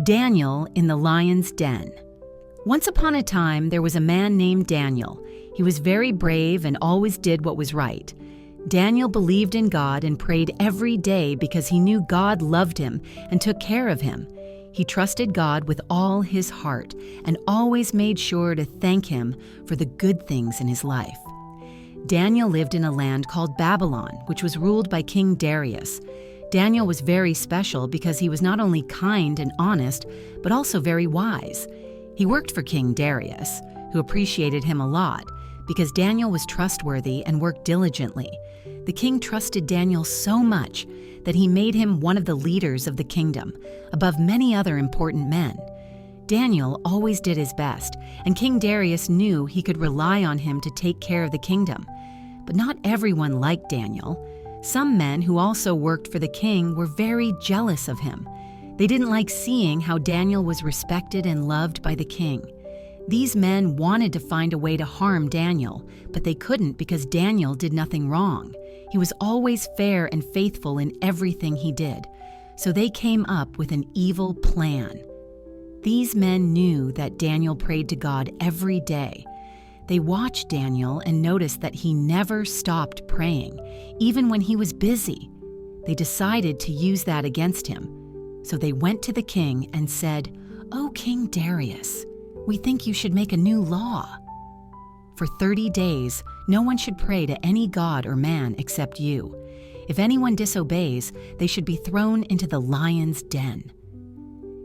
Daniel in the lion's den. Once upon a time, there was a man named Daniel. He was very brave and always did what was right. Daniel believed in God and prayed every day because he knew God loved him and took care of him. He trusted God with all his heart and always made sure to thank him for the good things in his life. Daniel lived in a land called Babylon, which was ruled by King Darius. Daniel was very special because he was not only kind and honest, but also very wise. He worked for King Darius, who appreciated him a lot because Daniel was trustworthy and worked diligently. The king trusted Daniel so much that he made him one of the leaders of the kingdom, above many other important men. Daniel always did his best, and King Darius knew he could rely on him to take care of the kingdom. But not everyone liked Daniel. Some men who also worked for the king were very jealous of him. They didn't like seeing how Daniel was respected and loved by the king. These men wanted to find a way to harm Daniel, but they couldn't because Daniel did nothing wrong. He was always fair and faithful in everything he did. So they came up with an evil plan. These men knew that Daniel prayed to God every day. They watched Daniel and noticed that he never stopped praying, even when he was busy. They decided to use that against him. So they went to the king and said, "Oh, King Darius, we think you should make a new law. For 30 days, no one should pray to any god or man except you. If anyone disobeys, they should be thrown into the lion's den."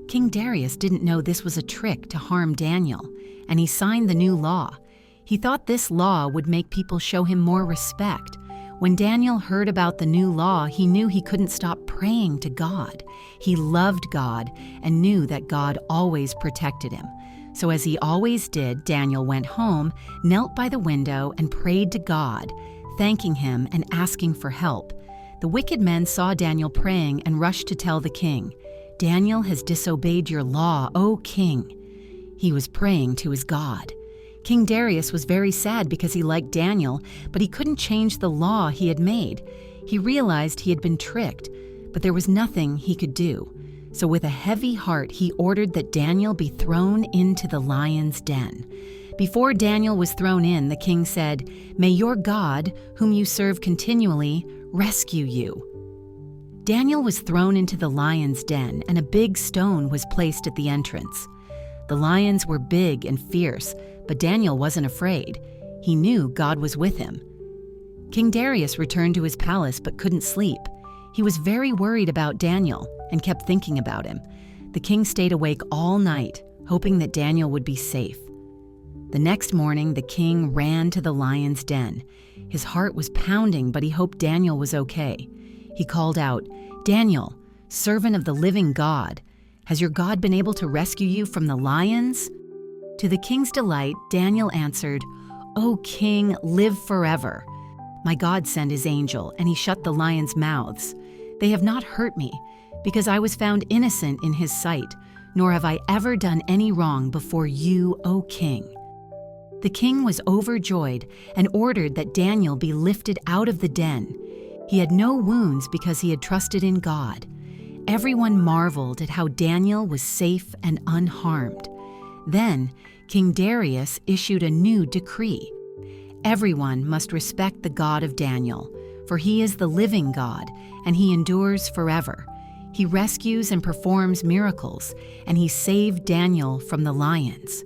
King Darius didn't know this was a trick to harm Daniel, and he signed the new law. He thought this law would make people show him more respect. When Daniel heard about the new law, he knew he couldn't stop praying to God. He loved God and knew that God always protected him. So as he always did, Daniel went home, knelt by the window, and prayed to God, thanking him and asking for help. The wicked men saw Daniel praying and rushed to tell the king, "Daniel has disobeyed your law, O king." He was praying to his God. King Darius was very sad because he liked Daniel, but he couldn't change the law he had made. He realized he had been tricked, but there was nothing he could do. So with a heavy heart, he ordered that Daniel be thrown into the lion's den. Before Daniel was thrown in, the king said, "May your God, whom you serve continually, rescue you." Daniel was thrown into the lion's den, and a big stone was placed at the entrance. The lions were big and fierce, but Daniel wasn't afraid. He knew God was with him. King Darius returned to his palace but couldn't sleep. He was very worried about Daniel and kept thinking about him. The king stayed awake all night, hoping that Daniel would be safe. The next morning, the king ran to the lion's den. His heart was pounding, but he hoped Daniel was okay. He called out, "Daniel, servant of the living God, has your God been able to rescue you from the lions?" To the king's delight, Daniel answered, "O king, live forever. My God sent his angel, and he shut the lions' mouths. They have not hurt me, because I was found innocent in his sight, nor have I ever done any wrong before you, O king." The king was overjoyed and ordered that Daniel be lifted out of the den. He had no wounds because he had trusted in God. Everyone marveled at how Daniel was safe and unharmed. Then King Darius issued a new decree. Everyone must respect the God of Daniel, for he is the living God, and he endures forever. He rescues and performs miracles, and he saved Daniel from the lions.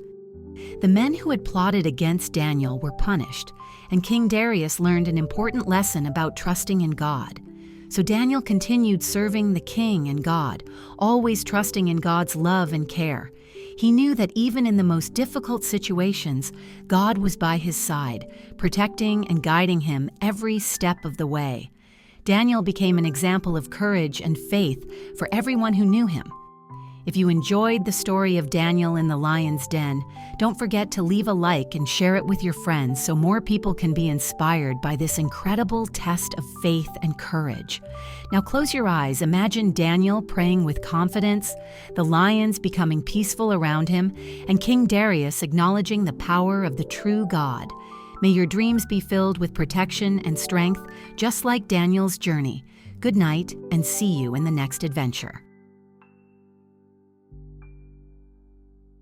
The men who had plotted against Daniel were punished, and King Darius learned an important lesson about trusting in God. So Daniel continued serving the king and God, always trusting in God's love and care. He knew that even in the most difficult situations, God was by his side, protecting and guiding him every step of the way. Daniel became an example of courage and faith for everyone who knew him. If you enjoyed the story of Daniel in the lion's den, don't forget to leave a like and share it with your friends so more people can be inspired by this incredible test of faith and courage. Now close your eyes, imagine Daniel praying with confidence, the lions becoming peaceful around him, and King Darius acknowledging the power of the true God. May your dreams be filled with protection and strength, just like Daniel's journey. Good night, and see you in the next adventure.